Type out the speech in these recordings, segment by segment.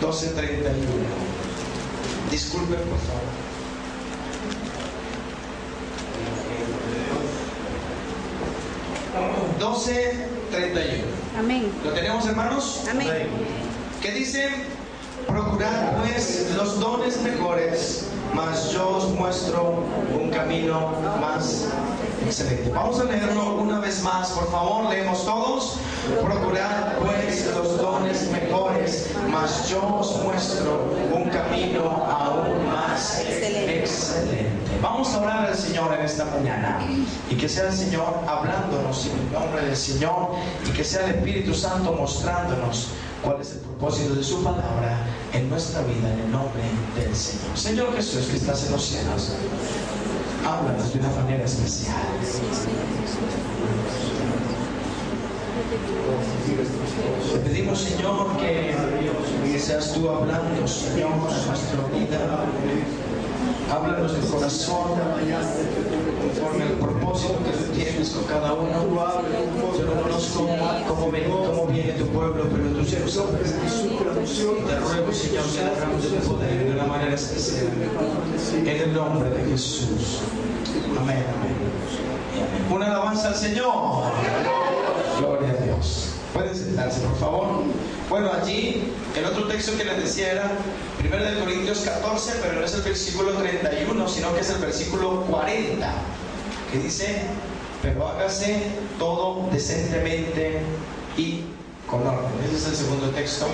12:31. Disculpen, por favor. Amén. ¿Lo tenemos, hermanos? Amén. ¿Qué dice? Procurad pues los dones mejores, mas yo os muestro un camino más excelente. Vamos a leerlo una vez más, por favor, leemos todos. Procurad pues los dones mejores, mas yo os muestro un camino aún más excelente. Vamos a orar al Señor en esta mañana y que sea el Señor hablándonos en el nombre del Señor y que sea el Espíritu Santo mostrándonos cuál es el propósito de su palabra en nuestra vida en el nombre del Señor. Señor Jesús, que estás en los cielos, háblanos de una manera especial. Te pedimos, Señor, que seas tú hablando, Señor, a nuestra vida. Háblanos del corazón conforme al propósito que tú tienes con cada uno. Yo no conozco cómo viene tu pueblo, pero tú sí lo sabes. Te ruego, Señor, que derrames de tu poder de una manera especial en el nombre de Jesús. Amén, amén. Una alabanza al Señor. Gloria a Dios. Pueden sentarse, por favor. Bueno, allí el otro texto que les decía era 1 Corintios 14, pero no es el versículo 31, sino que es el versículo 40, que dice: pero hágase todo decentemente y con orden. Ese es el segundo texto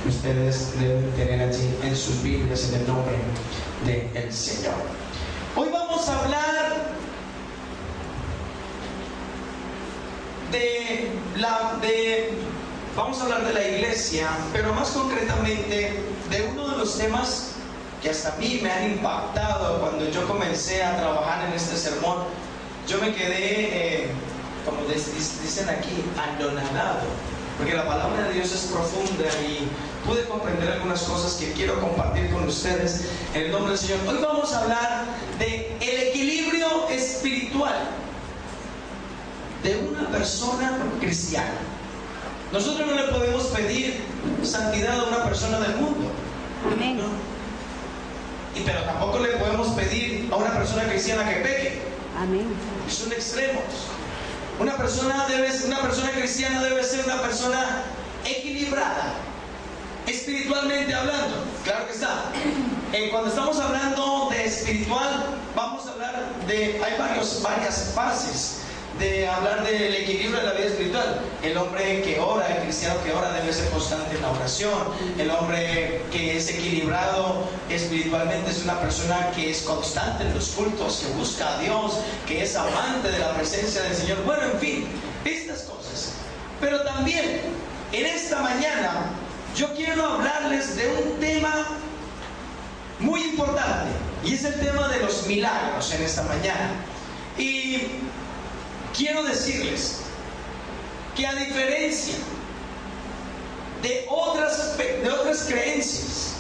que ustedes deben tener allí en sus Biblias en el nombre del Señor. Hoy vamos a hablar vamos a hablar de la iglesia, pero más concretamente de uno de los temas que hasta a mí me han impactado cuando yo comencé a trabajar en este sermón. Yo me quedé, como dicen aquí, anonadado, porque la palabra de Dios es profunda y pude comprender algunas cosas que quiero compartir con ustedes en el nombre del Señor. Hoy vamos a hablar de el equilibrio espiritual de una persona cristiana. Nosotros no le podemos pedir santidad a una persona del mundo. Amén. ¿No? Pero tampoco le podemos pedir a una persona cristiana que peque. Amén. Son extremos. Una persona cristiana debe ser una persona equilibrada, espiritualmente hablando. Claro que está. Cuando estamos hablando de espiritual, vamos a hablar de, hay varias fases de hablar del equilibrio de la vida espiritual. El hombre que ora, el cristiano que ora, debe ser constante en la oración. El hombre que es equilibrado espiritualmente es una persona que es constante en los cultos, que busca a Dios, que es amante de la presencia del Señor. Bueno, en fin, estas cosas. Pero también, en esta mañana, yo quiero hablarles de un tema muy importante, y es el tema de los milagros en esta mañana. Y quiero decirles que a diferencia de otras creencias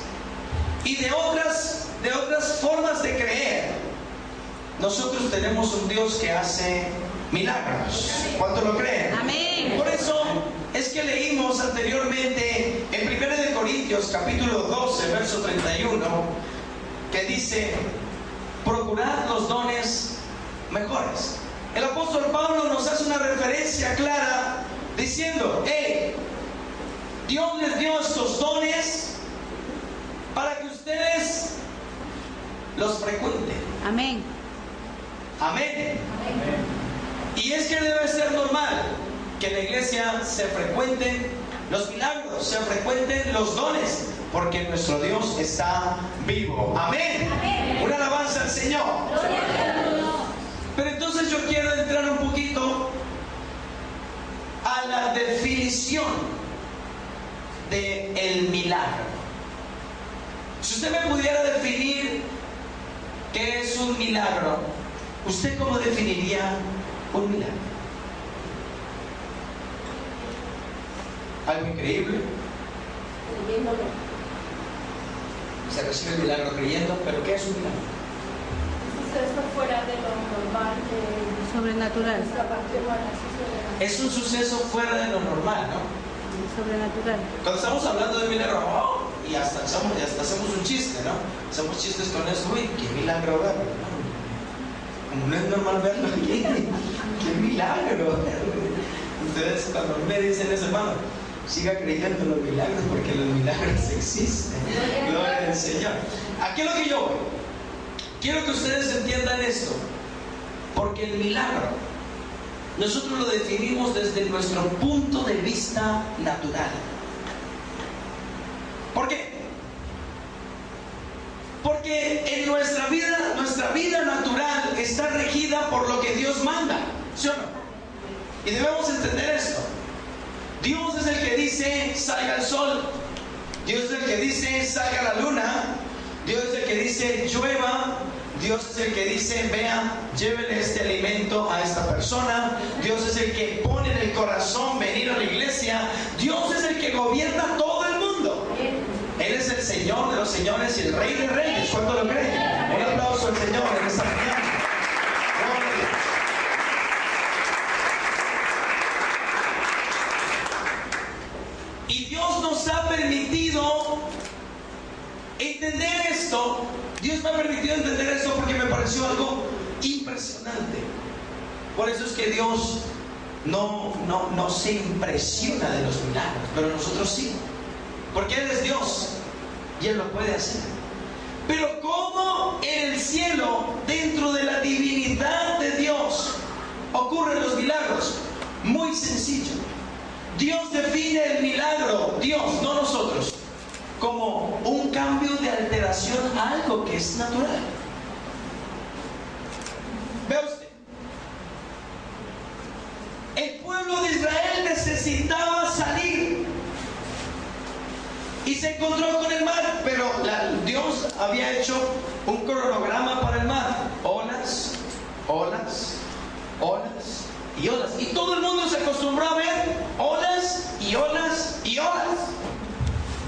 y de otras formas de creer, nosotros tenemos un Dios que hace milagros. ¿Cuánto lo creen? Amén. Por eso es que leímos anteriormente en 1 Corintios capítulo 12, verso 31, que dice: procurad los dones mejores. El apóstol Pablo nos hace una referencia clara diciendo: Dios les dio estos dones para que ustedes los frecuenten. Amén. Amén. Y es que debe ser normal que en la iglesia se frecuenten los milagros, se frecuenten los dones, porque nuestro Dios está vivo. Amén. Amén. Una alabanza al Señor. Pero entonces yo quiero entrar un poquito a la definición del milagro. Si usted me pudiera definir qué es un milagro, ¿usted cómo definiría un milagro? ¿Algo increíble? Se recibe el milagro creyendo, pero ¿qué es un milagro? Suceso fuera de lo normal, Sobrenatural. Es un suceso fuera de lo normal, ¿no? Sobrenatural. Cuando estamos hablando de milagro, y hasta hasta hacemos un chiste, ¿no? Hacemos chistes con eso. Uy, qué milagro verlo, ¿no? Como no es normal verlo aquí, qué milagro. Entonces, cuando me dicen eso, hermano, siga creyendo en los milagros, porque los milagros existen. Gloria al Señor. Aquí es lo que yo voy. Quiero que ustedes entiendan esto, porque el milagro nosotros lo definimos desde nuestro punto de vista natural. ¿Por qué? Porque en nuestra vida natural está regida por lo que Dios manda, ¿sí o no? Y debemos entender esto. Dios es el que dice salga el sol, Dios es el que dice salga la luna, Dios es el que dice llueva, Dios es el que dice vea, llévele este alimento a esta persona, Dios es el que pone en el corazón venir a la iglesia, Dios es el que gobierna todo el mundo. Él es el Señor de los señores y el Rey de reyes. ¿Cuánto lo creen? Un aplauso al Señor en esta mañana. Y Dios nos ha permitido entender esto. Dios me ha permitido entender esto porque me pareció algo impresionante. Por eso es que Dios no se impresiona de los milagros, pero nosotros sí. Porque Él es Dios y Él lo puede hacer. Pero ¿cómo en el cielo, dentro de la divinidad de Dios, ocurren los milagros? Muy sencillo. Dios define el milagro, Dios, no nosotros, como un cambio de alteración a algo que es natural. Vea usted, el pueblo de Israel necesitaba salir y se encontró con el mar, pero Dios había hecho un cronograma para el mar: olas, olas, olas y olas, y todo el mundo se acostumbró a ver olas y olas y olas.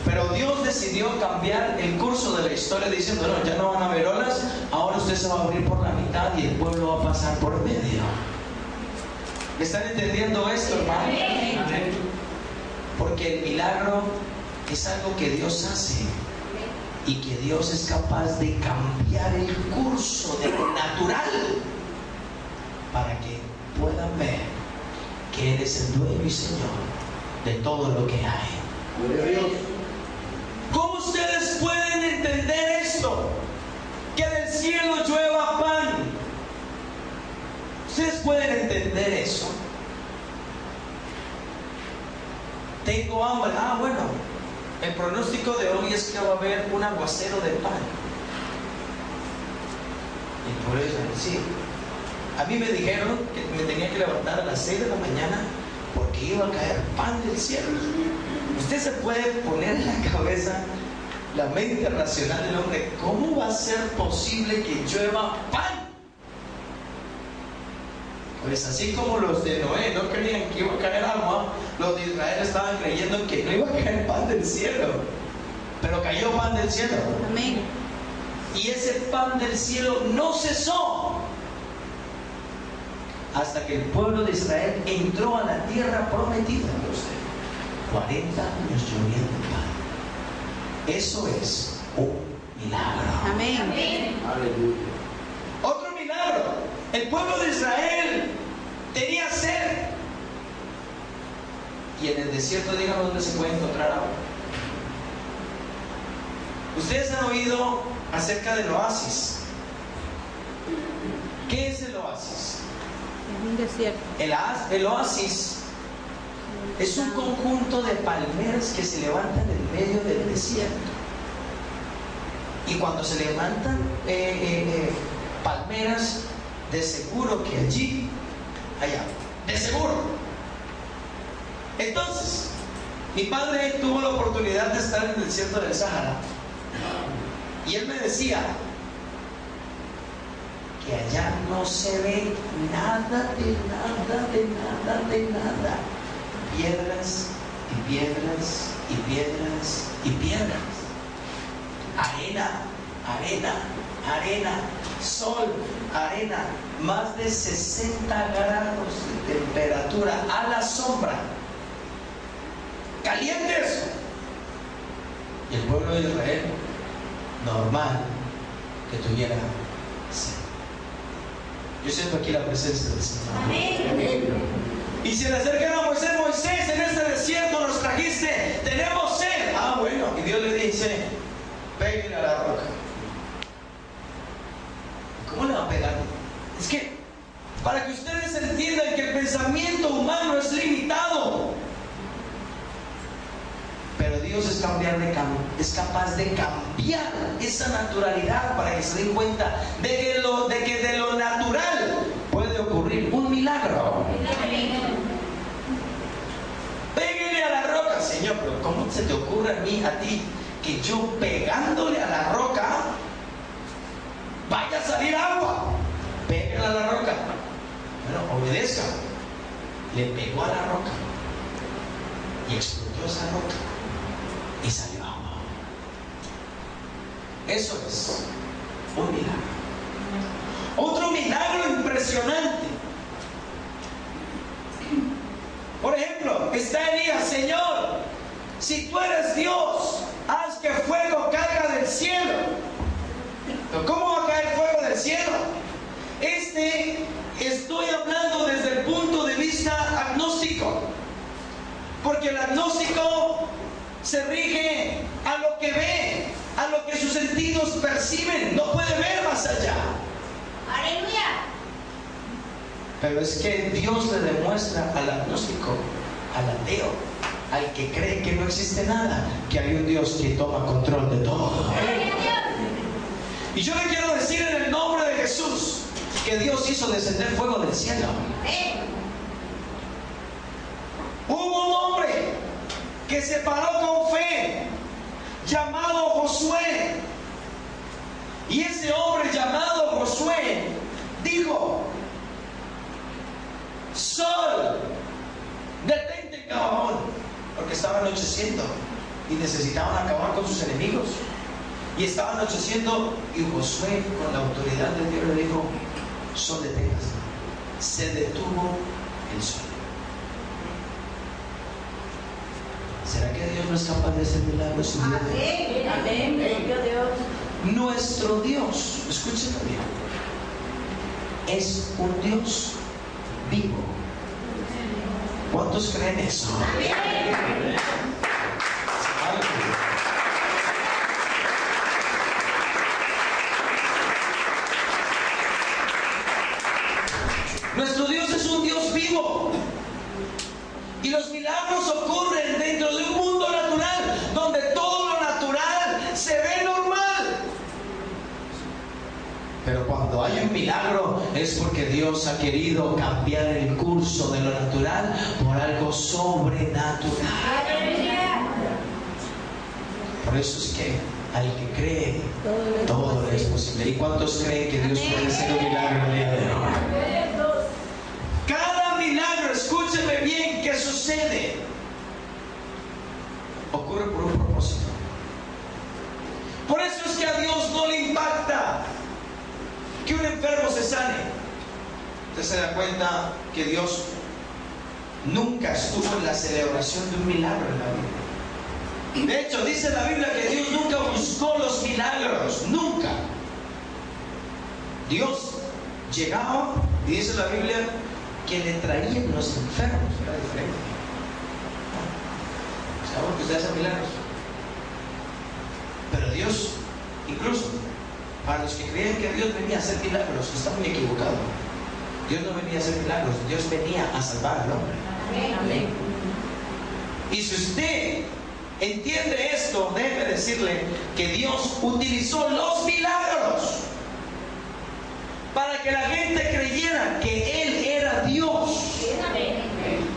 Pero Dios decidió cambiar el curso de la historia diciendo: no, ya no van a haber olas, ahora usted se va a abrir por la mitad y el pueblo va a pasar por medio. ¿Me están entendiendo esto, hermano? Porque el milagro es algo que Dios hace y que Dios es capaz de cambiar el curso de lo natural para que puedan ver que Él es el dueño y Señor de todo lo que hay. Gloria a Dios. ¿Cómo ustedes pueden entender esto? Que del cielo llueva pan. ¿Ustedes pueden entender eso? Tengo hambre. Ah, bueno, el pronóstico de hoy es que va a haber un aguacero de pan. Y por eso, sí. A mí me dijeron que me tenía que levantar a las 6 de la mañana porque iba a caer pan del cielo. Usted se puede poner en la cabeza la mente racional del hombre. ¿Cómo va a ser posible que llueva pan? Pues así como los de Noé no creían que iba a caer agua, los de Israel estaban creyendo que no iba a caer pan del cielo. Pero cayó pan del cielo. Amén. Y ese pan del cielo no cesó hasta que el pueblo de Israel entró a la tierra prometida. 40 años lloviendo pan. Eso es un milagro. Amén. Aleluya. Otro milagro. El pueblo de Israel tenía sed. Y en el desierto, díganme dónde se puede encontrar agua. Ustedes han oído acerca del oasis. ¿Qué es el oasis? Es un desierto. El oasis es un conjunto de palmeras que se levantan en medio del desierto. Y cuando se levantan palmeras, de seguro que allí hay agua. De seguro. Entonces, mi padre tuvo la oportunidad de estar en el desierto del Sahara. Y él me decía que allá no se ve nada de nada, de nada, de nada. Piedras y piedras y piedras y piedras. Arena, arena, arena. Sol, arena. Más de 60 grados de temperatura a la sombra. Caliente eso. Y el pueblo de Israel, normal que tuviera sed. Yo siento aquí la presencia del Señor. Amén. Y se le acercan a Moisés: Moisés, en este desierto nos trajiste, tenemos sed. Ah, bueno. Y Dios le dice: pégale a la roca. ¿Cómo le va a pegar? Es que, para que ustedes entiendan que el pensamiento humano es limitado, pero Dios es capaz de cambiar esa naturalidad para que se den cuenta de que de lo natural puede ocurrir un milagro. Pégale a la roca. Señor, pero ¿cómo se te ocurre a ti que yo pegándole a la roca vaya a salir agua? Pégale a la roca. Bueno, obedezca. Le pegó a la roca y explotó esa roca y salió agua. Eso es un milagro. Otro milagro impresionante. Por ejemplo, está Elías: Señor, si tú eres Dios, haz que fuego caiga del cielo. ¿Pero cómo va a caer fuego del cielo? Estoy hablando desde el punto de vista agnóstico, porque el agnóstico se rige a lo que ve, a lo que sus sentidos perciben, no puede ver más allá. Aleluya. Pero es que Dios le demuestra al agnóstico, al ateo, al que cree que no existe nada, que hay un Dios que toma control de todo. Y yo le quiero decir en el nombre de Jesús que Dios hizo descender fuego del cielo. Hubo un hombre que se paró con fe, llamado Josué. Y ese hombre llamado Josué dijo: Sol, detente en Gabaón, porque estaba anocheciendo y necesitaban acabar con sus enemigos. Y estaba anocheciendo, y Josué, con la autoridad de Dios, le dijo: Sol, deténgase. Se detuvo el sol. ¿Será que Dios no es capaz de hacer milagros en vida? Amén. Amén. Dios. Nuestro Dios, escúchenlo bien, es un Dios vivo. ¿Cuántos creen eso? Amén. Nuestro Dios es un Dios vivo. Y los milagros ocurren dentro de un mundo natural, donde todo lo natural se ve normal. Pero cuando hay un milagro es porque Dios ha querido cambiar el curso de lo natural por algo sobrenatural. Por eso es que al que cree, todo es posible. ¿Y cuántos creen que Dios puede hacer un milagro el día de hoy? Cada milagro, escúcheme bien, que sucede, ocurre por un propósito. Por eso es que a Dios no le impacta que un enfermo se sane. Usted se da cuenta que Dios nunca estuvo en la celebración de un milagro en la Biblia. De hecho, dice la Biblia que Dios nunca buscó los milagros, nunca. Dios llegaba, y dice la Biblia, que le traían los enfermos. Era diferente. Sabemos que ustedes hacen milagros, pero Dios, incluso para los que creen que Dios venía a hacer milagros, está muy equivocado. Dios no venía a hacer milagros, Dios venía a salvar al hombre. Amén. Y si usted entiende esto, déjeme decirle que Dios utilizó los milagros para que la gente creyera que Él era Dios,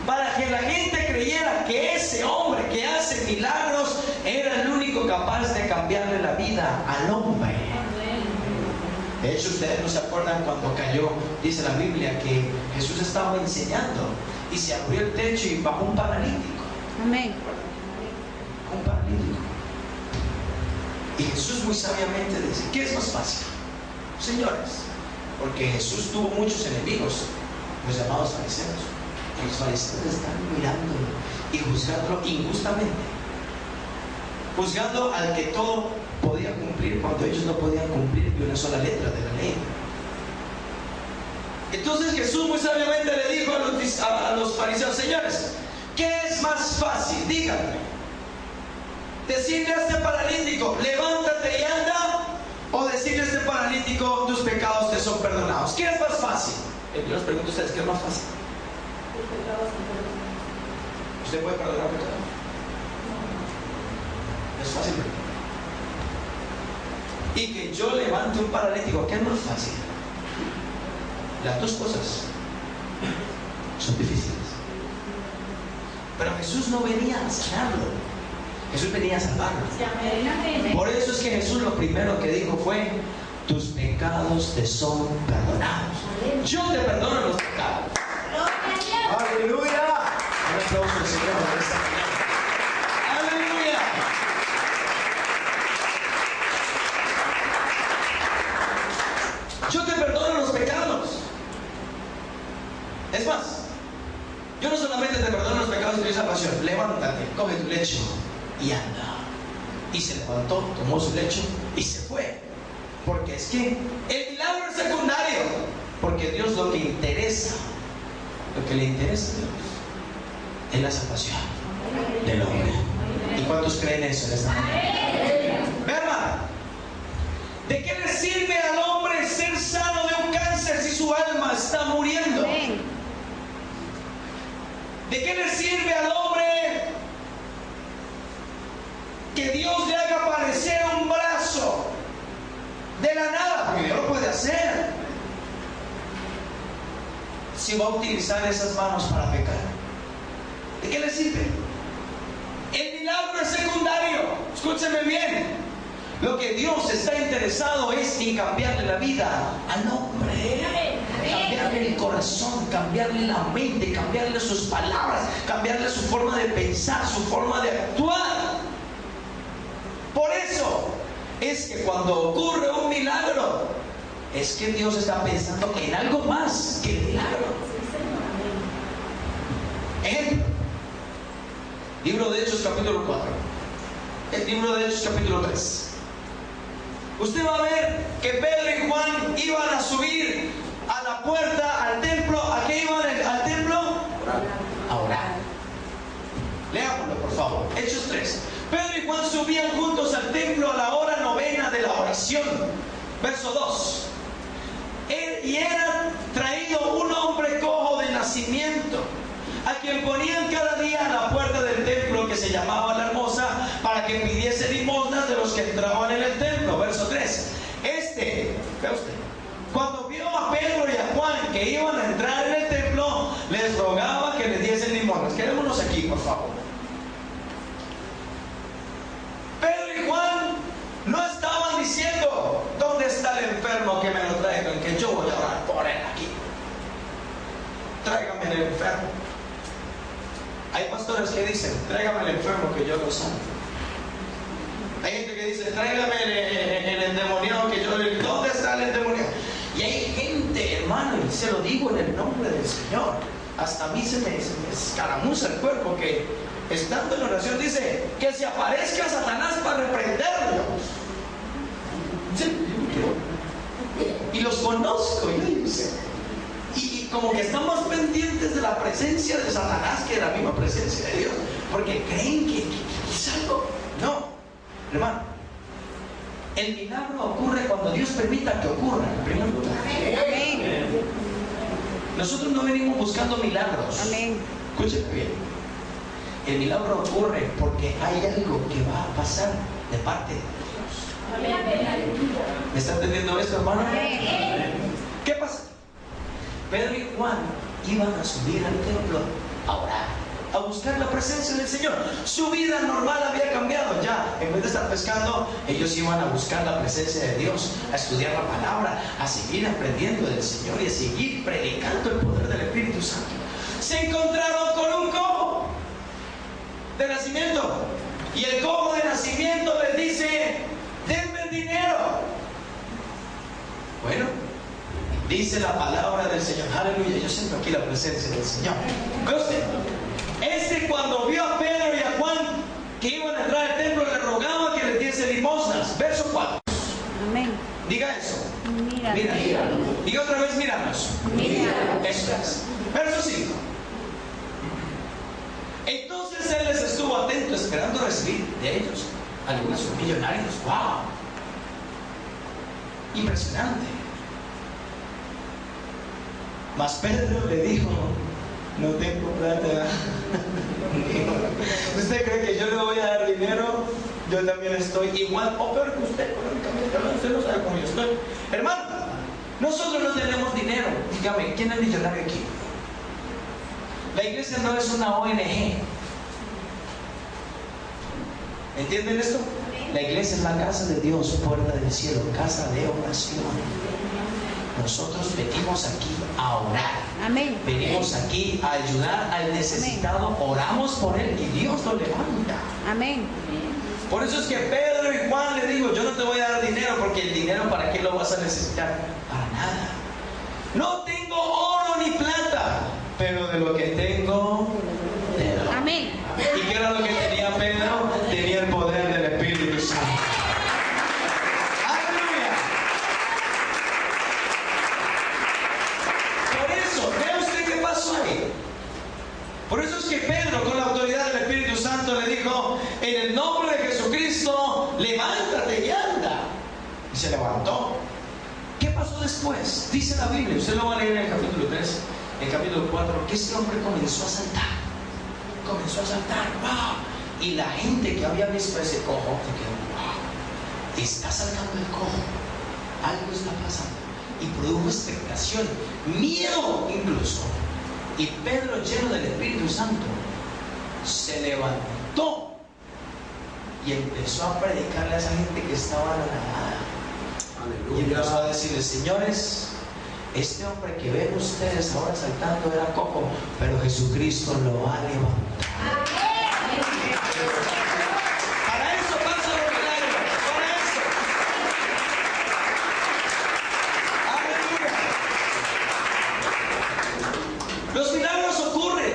para que la gente creyera que ese hombre que hace milagros era el único capaz de cambiarle la vida al hombre. De hecho, ustedes no se acuerdan cuando cayó, dice la Biblia, que Jesús estaba enseñando y se abrió el techo y bajó un paralítico. Amén. Un paralítico. Y Jesús muy sabiamente dice: ¿qué es más fácil? Señores, porque Jesús tuvo muchos enemigos, los llamados fariseos. Y los fariseos están mirándolo y juzgándolo injustamente. juzgando al que todo podía cumplir cuando ellos no podían cumplir ni una sola letra de la ley. Entonces Jesús muy sabiamente le dijo a los fariseos: señores, ¿qué es más fácil? Díganme. Decirle a este paralítico: levántate y anda, o decirle a este paralítico: tus pecados te son perdonados. ¿Qué es más fácil? Yo les pregunto a ustedes: ¿qué es más fácil? ¿Usted puede perdonar pecados? Es fácil. Y que yo levante un paralítico, ¿qué es más fácil? Las dos cosas son difíciles. Pero Jesús no venía a sanarlo, Jesús venía a salvarlo. Por eso es que Jesús lo primero que dijo fue: tus pecados te son perdonados. Yo te perdono los pecados. ¡Aleluya! Un aplauso al Señor por esta mañana. ¡Aleluya! Yo te perdono los pecados. Es más, yo no solamente te perdono los pecados de esa pasión. Levántate, coge tu lecho y anda. Y se levantó, tomó su lecho y se fue. Porque es que el milagro es secundario. Porque Dios lo que le interesa a Dios es la salvación del hombre. ¿Y cuántos creen eso en esta mañana? ¿Verdad? ¿De qué le sirve al hombre ser sano de un cáncer si su alma está muriendo? ¿De qué le sirve al hombre que Dios le haga aparecer un brazo de la nada? Porque Dios lo puede hacer. Si va a utilizar esas manos para pecar, ¿de qué le sirve? El milagro es secundario. Escúcheme bien. Lo que Dios está interesado es en cambiarle la vida al hombre, cambiarle el corazón, cambiarle la mente, cambiarle sus palabras, cambiarle su forma de pensar, su forma de actuar. Por eso es que cuando ocurre un milagro, es que Dios está pensando en algo más que el milagro. Ejemplo: libro de Hechos capítulo 4, el libro de Hechos capítulo 3. Usted va a ver que Pedro y Juan iban a subir a la puerta, al templo. ¿A qué iban al templo? A orar. Leámoslo, por favor. Hechos 3. Pedro y Juan subían juntos al templo a la hora novena de la oración. Verso 2. Y era traído un hombre cojo de nacimiento, a quien ponían cada día a la puerta del templo, que se llamaba La Hermosa, para que pidiese limosnas de los que entraban en el templo. Verso 3. Vea usted, cuando vio a Pedro y a Juan que iban a entrar en el templo, les rogaba que les diesen limosnas. Quedémonos aquí, por favor. Pedro y Juan no estaban diciendo: ¿dónde está el enfermo que me lo traigan? Que yo voy a orar por él aquí. Tráigame el enfermo. Hay pastores que dicen: tráigame el enfermo que yo lo sano. Hay gente que dice: tráigame el endemoniado que yo... ¿Dónde está el endemoniado? Y hay gente, hermano, y se lo digo en el nombre del Señor, hasta a mí se me escaramuza el cuerpo, que estando en oración dice: que se aparezca Satanás para reprenderlo. Y los conozco, y como que están más pendientes de la presencia de Satanás que de la misma presencia de Dios, porque creen que es algo. No, hermano, el milagro ocurre cuando Dios permita que ocurra, en primer lugar. Amén. Nosotros no venimos buscando milagros. Amén. Escúcheme bien. El milagro ocurre porque hay algo que va a pasar de parte de Dios. ¿Me está entendiendo esto, hermano? ¿Qué pasa? Pedro y Juan iban a subir al templo a orar, a buscar la presencia del Señor. Su vida normal había cambiado ya. En vez de estar pescando, ellos iban a buscar la presencia de Dios, a estudiar la palabra, a seguir aprendiendo del Señor y a seguir predicando el poder del Espíritu Santo. Se encontraron con un cojo de nacimiento, y el cojo de nacimiento les dice: denme el dinero. Bueno, dice la palabra del Señor. Aleluya, yo siento aquí la presencia del Señor. Cuando vio a Pedro y a Juan que iban a entrar al templo, le rogaban más. Verso 4. Amén. Diga eso. Mira. Mira. Diga otra vez, míranos. Eso es. Verso 5. Entonces él les estuvo atento, esperando recibir de ellos algunos millonarios. ¡Wow! Impresionante. Mas Pedro le dijo: no tengo plata. ¿Usted cree que yo le voy a dar dinero? Yo también estoy igual o peor que usted económicamente. Usted no sabe cómo yo estoy. Hermano, nosotros no tenemos dinero. Dígame, ¿quién es millonario aquí? La iglesia no es una ONG. ¿Entienden esto? La iglesia es la casa de Dios, puerta del cielo, casa de oración. Nosotros venimos aquí a orar. Amén. Venimos aquí a ayudar al necesitado. Oramos por él y Dios lo levanta. Amén. Por eso es que Pedro y Juan le digo: yo no te voy a dar dinero, porque el dinero, ¿para qué lo vas a necesitar? Para nada. No tengo oro ni plata, pero de lo que tengo, te doy. Amén. ¿Y qué era lo que tenía Pedro? Tenía el poder del Espíritu Santo. ¡Aleluya! Por eso, vea usted qué pasó ahí. Por eso es que Pedro, con la autoridad del Espíritu Santo, le dijo: en el nombre de Jesucristo, levántate y anda. Y se levantó. ¿Qué pasó después? Dice la Biblia, usted lo va a leer en el capítulo 3, en el capítulo 4, que este hombre comenzó a saltar. Comenzó a saltar. ¡Wow! Y la gente que había visto a ese cojo se quedó: ¡wow! Está saltando el cojo. Algo está pasando. Y produjo expectación, miedo incluso. Y Pedro, lleno del Espíritu Santo, se levantó y empezó a predicarle a esa gente que estaba anonadada. Y empezó a decirle: señores, este hombre que ven ustedes ahora saltando era cojo, pero Jesucristo lo va a levantar. Para eso pasa los milagros, para eso. Aleluya. Los milagros ocurren.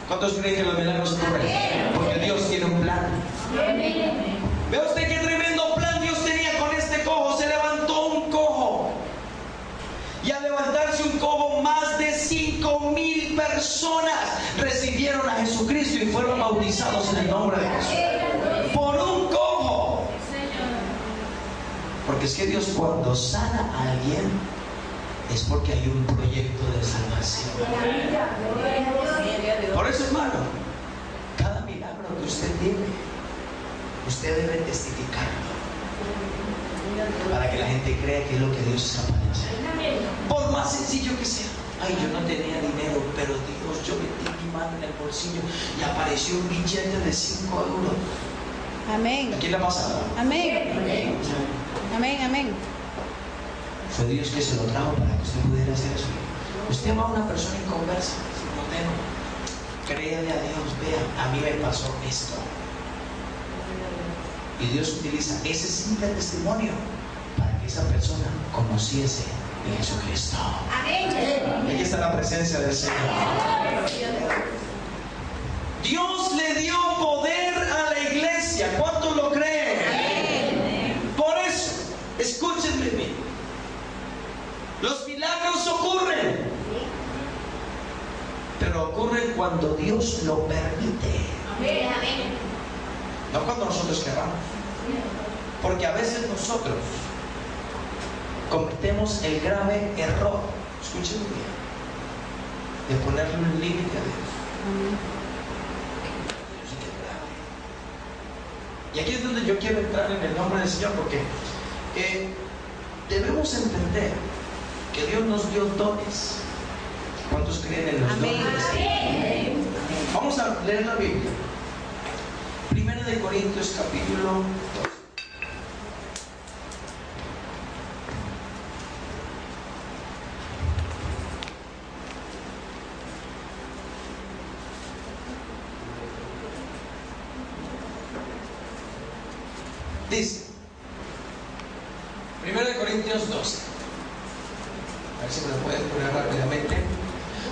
¿Cuántos creen que los milagros ocurren? Porque Dios tiene un plan. Vea usted qué tremendo plan Dios tenía con este cojo. Se levantó un cojo. Y al levantarse un cojo, más de 5,000 personas recibieron a Jesucristo y fueron bautizados en el nombre de Jesús. Por un cojo. Porque es que Dios, cuando sana a alguien, es porque hay un proyecto de salvación. Por eso, hermano, cada milagro que usted tiene, usted debe testificarlo, para que la gente crea que es lo que Dios es capaz de hacer. Por más sencillo que sea. Ay, yo no tenía dinero, pero Dios, yo metí mi mano en el bolsillo y apareció un billete de 5 euros. Amén. ¿A quién le ha pasado? Amén. Amén, amén. Fue Dios que se lo trajo para que usted pudiera hacer eso. Usted va a una persona inconversa, no tengo. Créale a Dios: vea, a mí me pasó esto. Y Dios utiliza ese simple testimonio para que esa persona conociese a Jesucristo. Aquí está la presencia del Señor. Dios le dio poder a la iglesia. ¿Cuántos lo creen? Por eso, escúchenme bien. Los milagros ocurren, pero ocurren cuando Dios lo permite. No cuando nosotros queramos. Porque a veces nosotros cometemos el grave error, escuchen bien, de ponerle un límite a Dios. Y aquí es donde yo quiero entrar en el nombre del Señor, porque debemos entender que Dios nos dio dones. ¿Cuántos creen en los dones? Vamos a leer la Biblia. Primera de Corintios, capítulo 2. Dice, 1 Corintios 12. A ver si me lo pueden poner rápidamente.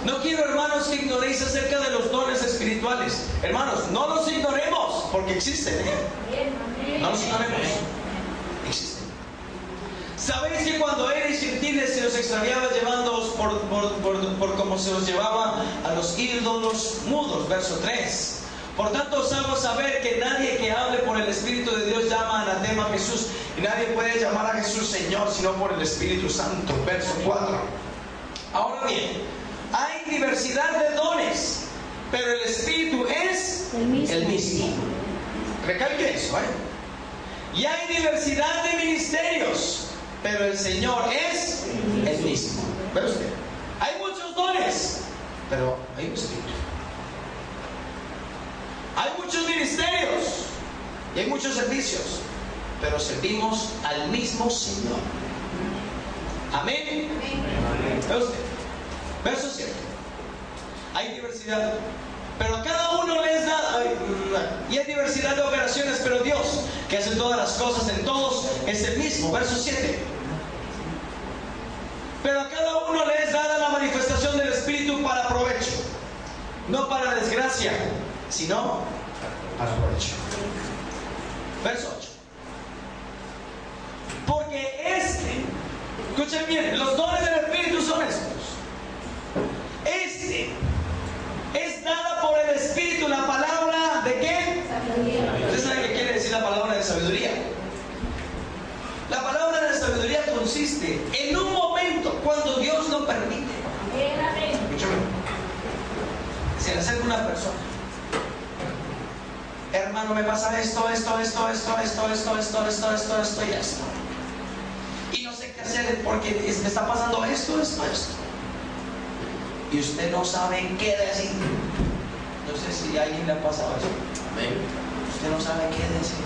No quiero, hermanos, que ignoréis acerca de los dones espirituales. Hermanos, no los ignoremos, porque existen, No los ignoremos. Existen. ¿Sabéis que cuando erais gentiles se os extraviaba llevándoos por como se os llevaba a los ídolos mudos? Verso 3. Por tanto os hago saber que nadie que hable por el Espíritu de Dios llama anatema a Jesús, y nadie puede llamar a Jesús Señor sino por el Espíritu Santo. Verso 4. Ahora bien, hay diversidad de dones, pero el Espíritu es el mismo. Recalque eso, Y hay diversidad de ministerios, pero el Señor es el mismo. ¿Ve usted? Hay muchos dones, pero hay un Espíritu. Hay muchos ministerios y hay muchos servicios, pero servimos al mismo Señor. Amén. ¿Ve usted? Verso 7. Hay diversidad, pero a cada uno les da, y hay diversidad de operaciones, pero Dios, que hace todas las cosas en todos, es el mismo. Verso 7. Pero a cada uno le es dada la manifestación del Espíritu para provecho, no para desgracia, sino para provecho. Verso 8. Porque escuchen bien, los dones del Espíritu son estos. Es dada por el Espíritu la palabra de ¿qué? Sabiduría. ¿Usted sabe qué quiere decir la palabra de sabiduría? La palabra de sabiduría consiste en un momento cuando Dios lo permite. Escúchame. Se le acerca una persona. Hermano, me pasa esto y esto. Y no sé qué hacer porque me está pasando esto. Y usted no sabe qué decir. No sé si a alguien le ha pasado eso. Amén. Usted no sabe qué decir.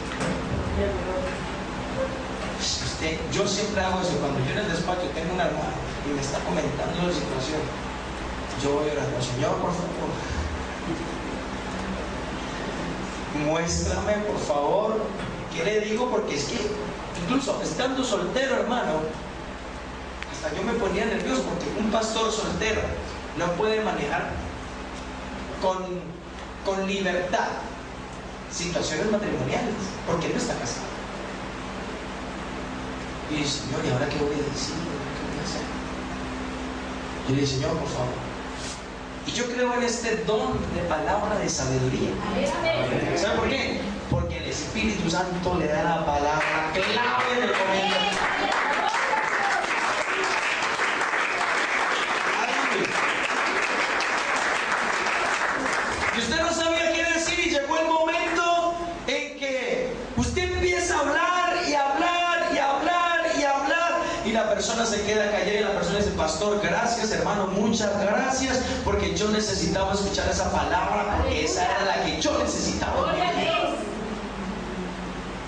Yo siempre hago eso. Cuando yo en el despacho tengo un hermano y me está comentando la situación, yo voy orando: Señor, por favor, muéstrame, por favor, ¿qué le digo? Porque es que incluso estando soltero, hermano, hasta yo me ponía nervioso, porque un pastor soltero no puede manejar con libertad situaciones matrimoniales, porque él no está casado. Y le dije: Señor, ¿y ahora qué voy a decir? ¿Qué voy a hacer? Y le dije: Señor, por favor. Y yo creo en este don de palabra de sabiduría. ¿Sabe por qué? Porque el Espíritu Santo le da la palabra clave en el momento. Y usted no sabía qué decir, y llegó el momento en que usted empieza a hablar y hablar y hablar y hablar, y la persona se queda callada y la persona dice: Pastor, gracias, hermano, muchas gracias, porque yo necesitaba escuchar esa palabra, porque esa era la que yo necesitaba.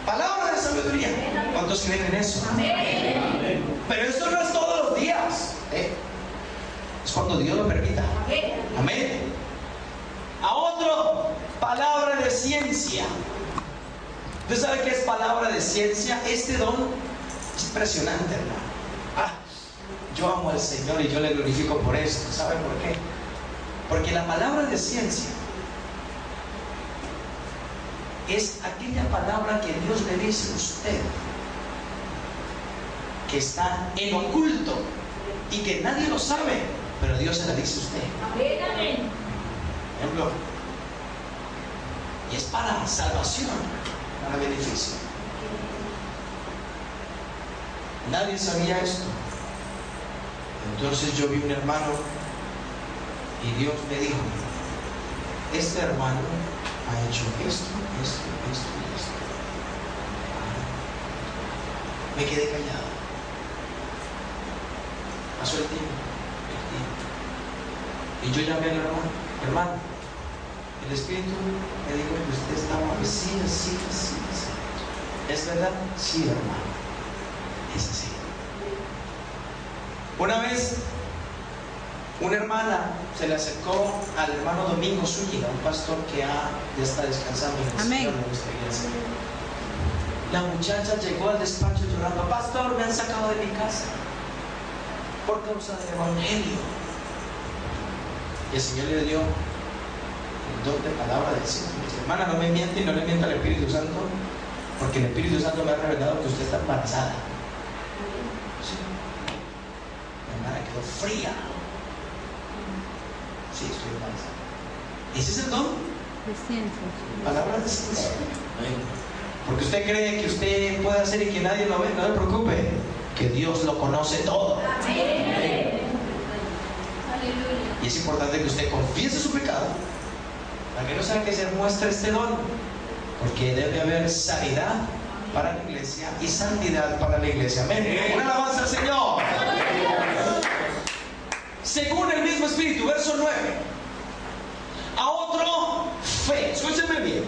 Palabra de sabiduría. ¿Cuántos creen en eso? Pero esto no es todos los días, es cuando Dios lo permita. Amén. A otro, palabra de ciencia. ¿Usted sabe qué es palabra de ciencia? Este don es impresionante, hermano. Yo amo al Señor y yo le glorifico por esto. ¿Sabe por qué? Porque la palabra de ciencia es aquella palabra que Dios le dice a usted, que está en oculto y que nadie lo sabe, pero Dios se la dice a usted. Amén. Ejemplo, y es para salvación, para beneficio. Nadie sabía esto. Entonces yo vi un hermano y Dios me dijo: este hermano ha hecho esto. Me quedé callado. Pasó el tiempo. Y yo llamé al hermano, el Espíritu me dijo que usted estaba así. ¿Es verdad? Sí, hermano, es así. Una vez, una hermana se le acercó al hermano Domingo Zúñiga, un pastor que ya está descansando en el Señor de nuestra iglesia. La muchacha llegó al despacho llorando: Pastor, me han sacado de mi casa por causa del evangelio. Y el Señor le dio el don de palabra de ciencia. Hermana, no me miente y no le mienta al Espíritu Santo. Porque el Espíritu Santo me ha revelado que usted está embarazada. Sí. Mi hermana quedó fría. Sí, estoy embarazada. ¿Ese es el don? De ciencia. Palabras de ciencia. Porque usted cree que usted puede hacer y que nadie lo ve, no se preocupe, que Dios lo conoce todo. Y es importante que usted confiese su pecado para que no sea que se muestre este don, porque debe haber sanidad para la iglesia y santidad para la iglesia. Amén. Una alabanza al Señor. Según el mismo Espíritu, verso 9. A otro fe. Escúchenme bien.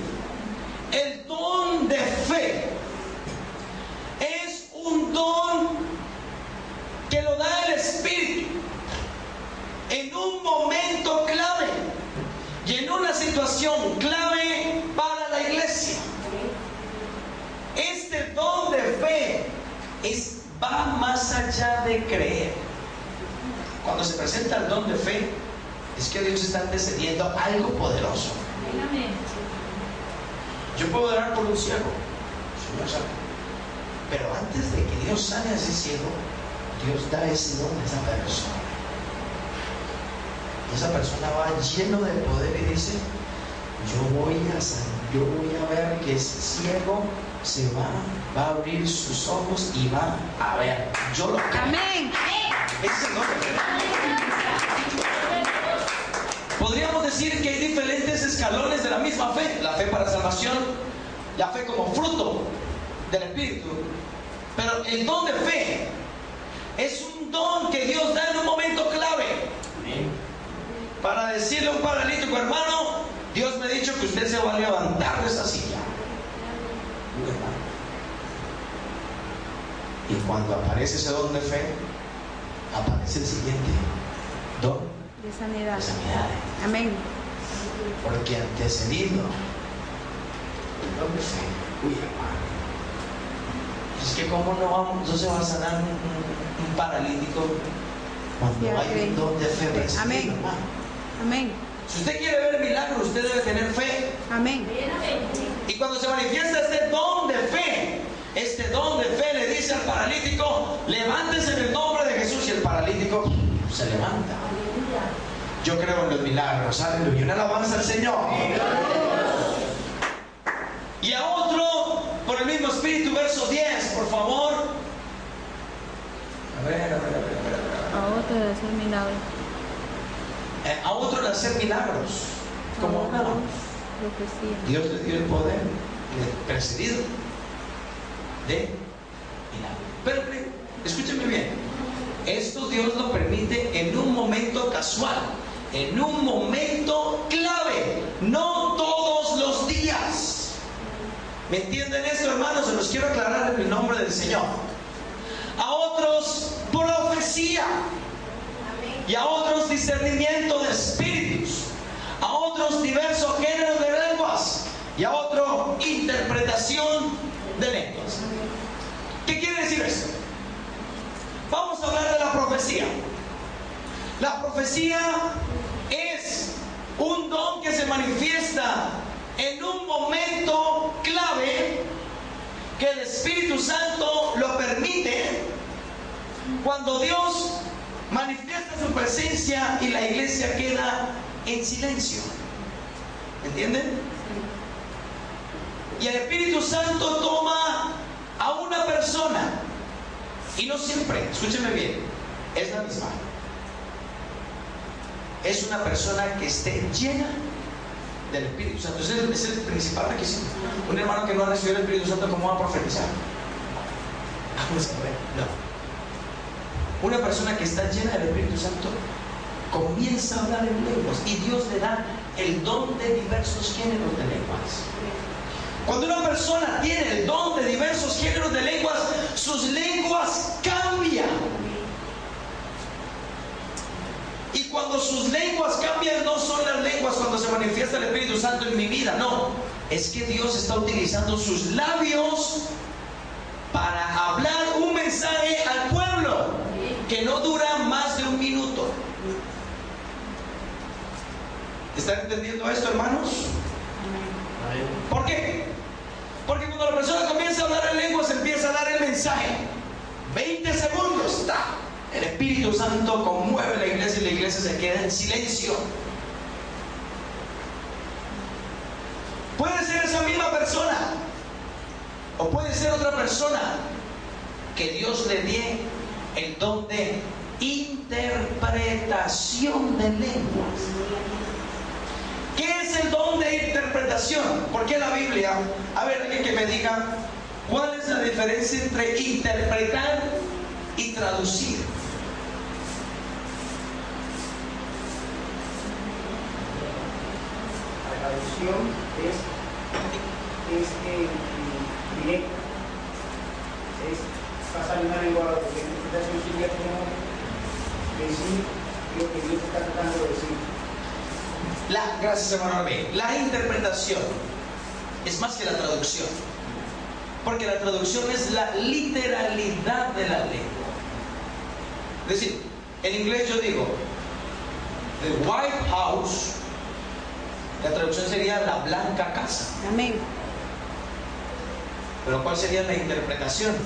El don de fe es un don que lo da el Espíritu en un momento clave y en una situación clave para la iglesia. Este don de fe va más allá de creer. Cuando se presenta el don de fe, es que Dios está antecediendo algo poderoso. Yo puedo orar por un ciego, Señor sabe, pero antes de que Dios sane a ese ciego, Dios da ese don a esa persona. Y esa persona va lleno de poder y dice: yo voy a ver que ese ciego se va a abrir sus ojos y va a ver. Yo lo creo. Amén. Ese es el don de fe. Podríamos decir que hay diferentes escalones de la misma fe. La fe para salvación, la fe como fruto del Espíritu. Pero el don de fe es un don que Dios da en un momento clave. Para decirle a un paralítico: hermano, Dios me ha dicho que usted se va a levantar de esta silla. Y cuando aparece ese don de fe, aparece el siguiente don De sanidad. de sanidad. Amén. Porque antecedido el don de fe, hermano, es que cómo no se va a sanar un paralítico cuando Ya, hay un don de fe recibido, amén. hermano. Amén. Si usted quiere ver milagros, usted debe tener fe. Amén. Y cuando se manifiesta este don de fe, este don de fe le dice al paralítico: levántese en el nombre de Jesús. Y el paralítico se levanta. Yo creo en los milagros. Aleluya. Una alabanza al Señor. Y a otro, por el mismo Espíritu, verso 10, por favor. A ver. A otro de hacer milagros. A otro de hacer milagros. Como A no. otros profecía. Dios le dio el poder, precedido de milagros. Pero escúchenme bien, esto Dios lo permite en un momento casual, en un momento clave, no todos los días. ¿Me entienden esto, hermanos? Se los quiero aclarar en el nombre del Señor. A otros profecía, y a otros discernimiento de espíritus, a otros diversos géneros de lenguas, y a otro interpretación de lenguas. ¿Qué quiere decir esto? Vamos a hablar de la profecía. La profecía es un don que se manifiesta en un momento clave, que el Espíritu Santo lo permite cuando Dios manifiesta su presencia y la iglesia queda en silencio. ¿Entienden? Y el Espíritu Santo toma a una persona, y no siempre, escúcheme bien, es la misma. Es una persona que esté llena del Espíritu Santo. Ese es el principal requisito. Un hermano que no ha recibido el Espíritu Santo, ¿cómo va a profetizar? Vamos a ver, no. Una persona que está llena del Espíritu Santo comienza a hablar en lenguas, y Dios le da el don de diversos géneros de lenguas. Cuando una persona tiene el don de diversos géneros de lenguas, sus lenguas cambian. Y cuando sus lenguas cambian, no son las lenguas cuando se manifiesta el Espíritu Santo en mi vida, no. Es que Dios está utilizando sus labios para hablar un mensaje al pueblo que no dura más de un minuto. ¿Están entendiendo esto, hermanos? ¿Por qué? Porque cuando la persona comienza a hablar en lenguas, empieza a dar el mensaje. 20 segundos está. El Espíritu Santo conmueve la iglesia y la iglesia se queda en silencio. Puede ser esa misma persona o puede ser otra persona que Dios le dé el don de interpretación de lenguas. ¿Qué es el don de interpretación? Porque la Biblia, a ver, alguien que me diga cuál es la diferencia entre interpretar y traducir. La traducción es directa, es pasar de una lengua a otra. La interpretación sería como decir lo que Dios está tratando de decir. Gracias, hermano Arbey. La interpretación es más que la traducción, porque la traducción es la literalidad de la lengua. Es decir, en inglés yo digo the White House, la traducción sería la blanca casa. Amén. Pero ¿cuál sería la interpretación? La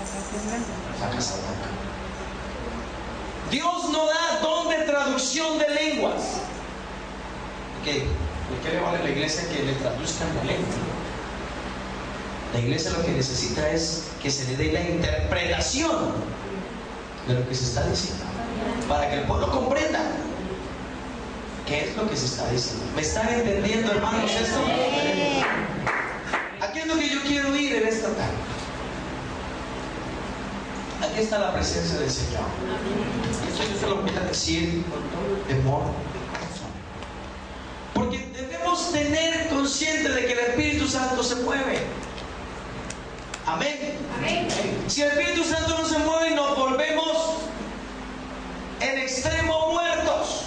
casa es blanca. La casa blanca. Dios no da don de traducción de lenguas. ¿De qué le vale a la iglesia que le traduzcan la lengua? La iglesia lo que necesita es que se le dé la interpretación de lo que se está diciendo, para que el pueblo comprenda qué es lo que se está diciendo. ¿Me están entendiendo, hermanos, esto? Aquí es lo que yo quiero ir en esta tarde. Aquí está la presencia del Señor. Esto yo se lo voy a decir con todo el temor de corazón. Porque debemos tener consciente de que el Espíritu Santo se mueve. Amén. Amén. Si el Espíritu Santo no se mueve, nos volvemos en extremo muertos.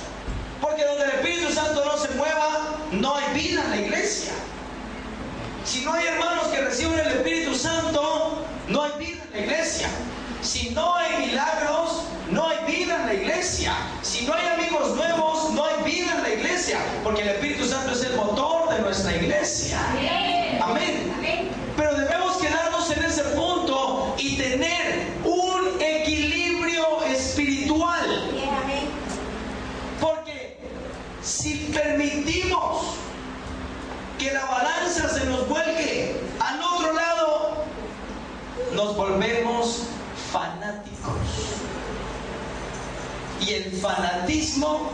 Porque donde el Espíritu Santo no se mueva, no hay vida en la iglesia. Si no hay hermanos que reciben el Espíritu Santo, no hay vida en la iglesia. Si no hay milagros, no hay vida en la iglesia. Si no hay amigos nuevos, no hay vida en la iglesia. Porque el Espíritu Santo es el motor de nuestra iglesia. Amén. Pero debemos quedarnos en ese punto y tener un equilibrio espiritual. Porque si permitimos que la balanza se nos vuelque al otro lado, nos volvemos fanáticos. Y el fanatismo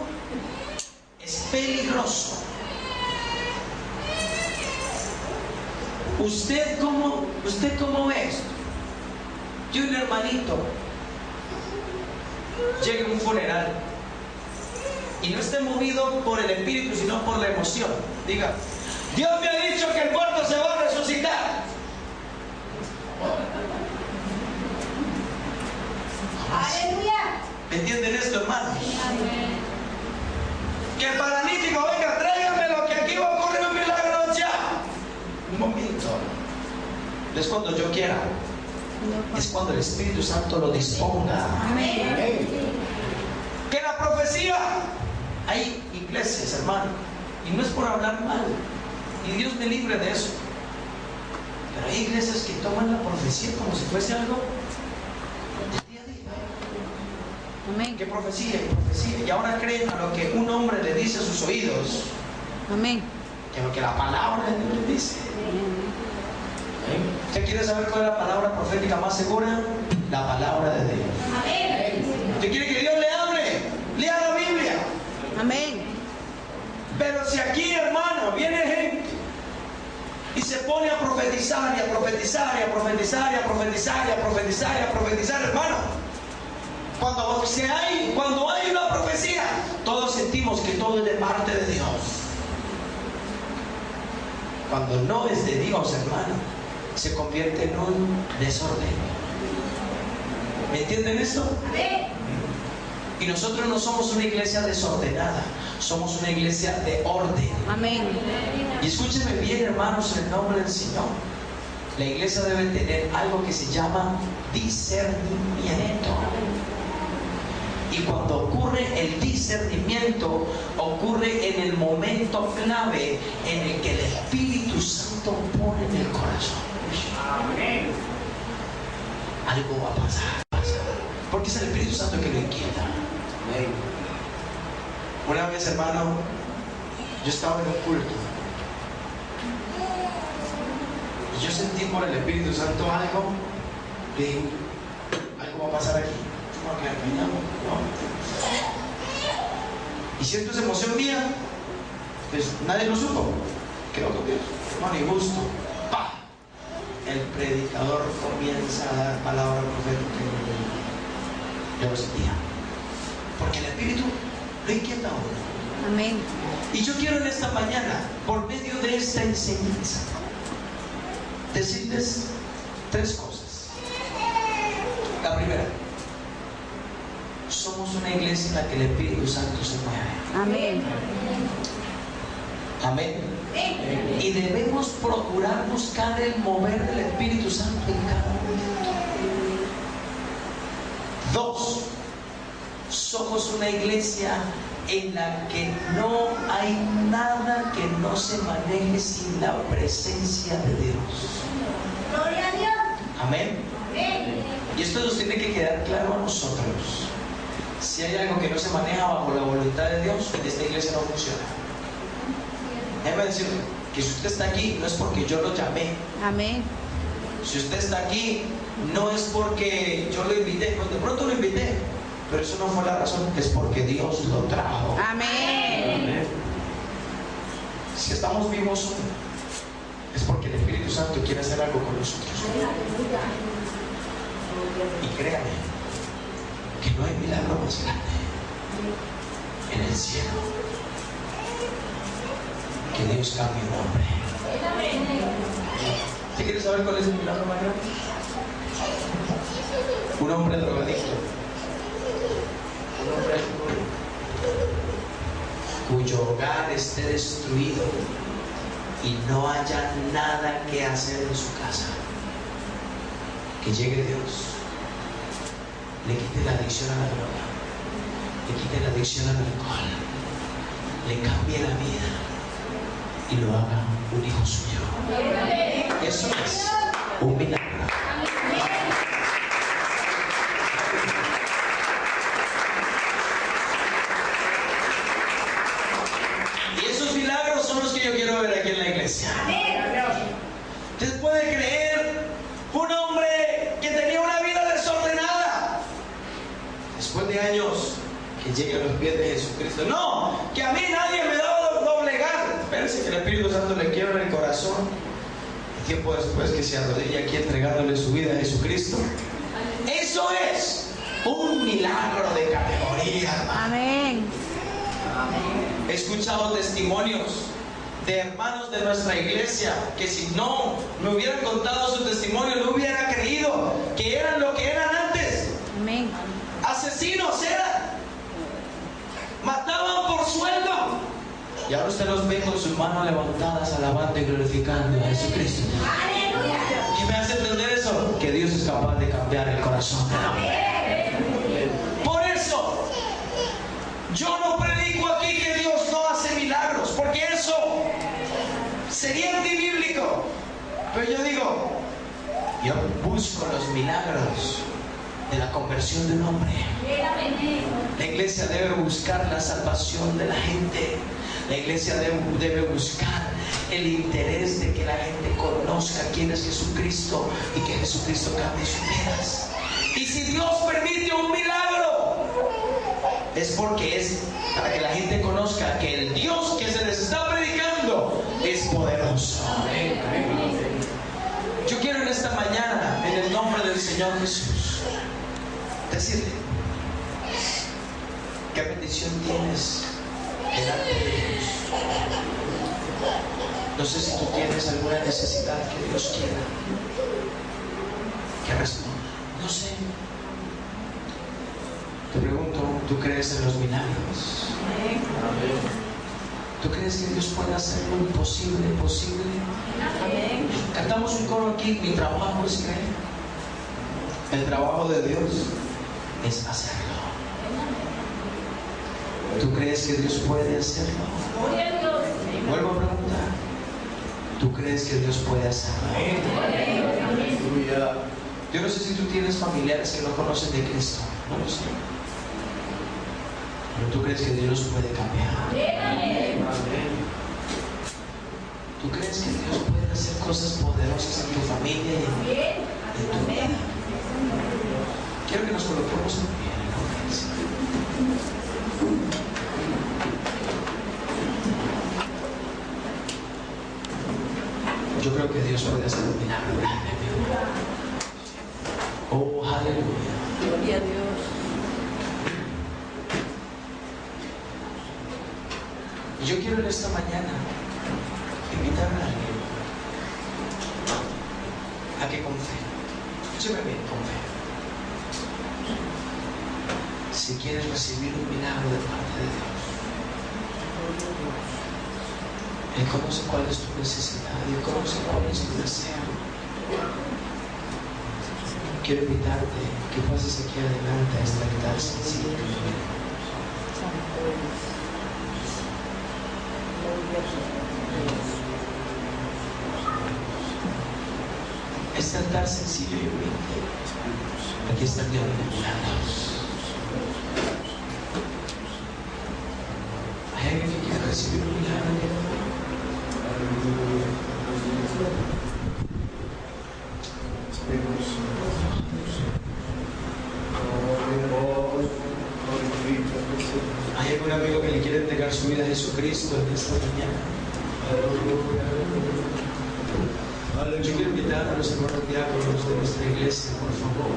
es peligroso. ¿Usted cómo ve esto? Yo, un hermanito, llega a un funeral y no esté movido por el espíritu, sino por la emoción. Diga: Dios me ha dicho que el muerto se va a resucitar. Aleluya. ¿Me entienden esto, hermanos? Que el paralítico venga, tráigame lo que aquí va a ocurrir un milagro ya. Un momento. No es cuando yo quiera, es cuando el Espíritu Santo lo disponga. Amén. Que la profecía, hay iglesias, hermano, y no es por hablar mal, y Dios me libre de eso, pero hay iglesias que toman la profecía como si fuese algo del día a día. Amén. ¿Qué profecía? ¿Qué profecía? Y ahora creen a lo que un hombre le dice a sus oídos, Amén. que lo que la palabra de Dios le dice. ¿Usted quiere saber cuál es la palabra profética más segura? La palabra de Dios. ¿Usted quiere que Dios le hable? Lea la Biblia. Amén. Pero si aquí, hermano, viene gente y se pone a profetizar y a profetizar y a profetizar y a profetizar y a profetizar y a profetizar, hermano, cuando hay una profecía, todos sentimos que todo es de parte de Dios. Cuando no es de Dios, hermano, se convierte en un desorden. ¿Me entienden esto? Y nosotros no somos una iglesia desordenada, somos una iglesia de orden. Amén. Y escúchenme bien, hermanos, en el nombre del Señor. La iglesia debe tener algo que se llama discernimiento. Y cuando ocurre el discernimiento, ocurre en el momento clave en el que el Espíritu Santo pone en el corazón. Amén. Algo va a pasar. Porque es el Espíritu Santo que lo inquieta. Una vez, hermano, yo estaba en un culto y yo sentí por el Espíritu Santo algo. Le dije, algo va a pasar aquí. Yo me voy a quedar callado, ¿no? Y si esto es emoción mía, pues nadie lo supo. Quedó con Dios. Hermano, y justo, ¡pah! El predicador comienza a dar palabra profética. Yo lo sentía. Porque el Espíritu lo inquieta a uno. Amén. Y yo quiero en esta mañana, por medio de esta enseñanza, decirles 3 cosas. La primera, somos una iglesia en la que el Espíritu Santo se mueve. Amén. Amén. Y debemos procurar buscar el mover del Espíritu Santo en cada momento. 2, somos una iglesia en la que no hay nada que no se maneje sin la presencia de Dios. Gloria a Dios. Amén. Amén. Y esto nos tiene que quedar claro a nosotros. Si hay algo que no se maneja bajo la voluntad de Dios, esta iglesia no funciona. Déjame decirle que si usted está aquí, no es porque yo lo llamé. Amén. Si usted está aquí, no es porque yo lo invité. Pues de pronto lo invité, pero eso no fue la razón. Es porque Dios lo trajo. Amén. Si estamos vivos hoy, es porque el Espíritu Santo quiere hacer algo con nosotros. Y créame que no hay milagro más grande en el cielo que Dios cambie un hombre. ¿Sí quieres saber cuál es el milagro más grande? Un hombre drogadicto, un hombre cuyo hogar esté destruido y no haya nada que hacer en su casa. Que llegue Dios, le quite la adicción a la droga, le quite la adicción al alcohol, le cambie la vida y lo haga un hijo suyo. Eso es un milagro. Y esos milagros son los que yo quiero ver aquí en la iglesia. Usted puede creer un hombre que tenía una vida desordenada, después de años, que llegue a los pies de Jesucristo. No, que a mí nadie me da doblegar. Espérense que el Espíritu Santo le quiebra el corazón. Y tiempo después que se arrodilla aquí entregándole su vida a Jesucristo. Eso es un milagro de categoría, hermano. Amén. He escuchado testimonios de hermanos de nuestra iglesia que si no me hubieran contado su testimonio no hubiera creído que eran lo que eran antes. Amén. Asesinos eran, mataban por sueldo, y ahora usted los ve con sus manos levantadas alabando y glorificando a Jesucristo. Aleluya. ¿Qué me hace entender eso? Que Dios es capaz de cambiar el corazón. Por eso yo no predico aquí que Dios no hace milagros, porque eso sería antibíblico. Pero yo digo, yo busco los milagros de la conversión de un hombre. La iglesia debe buscar la salvación de la gente. La iglesia debe buscar el interés de que la gente conozca quién es Jesucristo y que Jesucristo cambie sus vidas. Y si Dios permite un milagro, es porque es para que la gente conozca que el Dios que se les está predicando es poderoso. Yo quiero en esta mañana, en el nombre del Señor Jesús, decirle: ¿qué bendición tienes delante de Dios? No sé si tú tienes alguna necesidad que Dios quiera que responda. No sé. Te pregunto, ¿tú crees en los milagros? ¿Tú crees que Dios puede hacer lo imposible posible? Cantamos un coro aquí: mi trabajo es creer. El trabajo de Dios es hacerlo. ¿Tú crees que Dios puede hacerlo? Vuelvo a preguntar. ¿Tú crees que Dios puede hacerlo? Yo no sé si tú tienes familiares que no conocen de Cristo. No lo sé. Pero tú crees que Dios los puede cambiar. ¿Tú crees que Dios puede hacer cosas poderosas en tu familia y en tu vida? Quiero que nos coloquemos en pie en la iglesia. Yo creo que Dios puede hacer un milagro grande. Oh, aleluya. Gloria a Dios. Yo quiero en esta mañana invitar a alguien a que con fe, escúcheme bien, con fe, si quieres recibir un milagro de parte de Dios. Él conoce cuál es tu necesidad, Él conoce cuál es tu deseo. Quiero invitarte que pases aquí adelante a este altar sencillo. Este altar sencillo y humilde. Aquí está el Dios de milagros. ¿Hay alguien que quiera recibir un milagro? ¿Hay algún amigo que le quiere entregar su vida a Jesucristo en esta mañana? Yo quiero invitar a los hermanos diáconos de nuestra iglesia, por favor.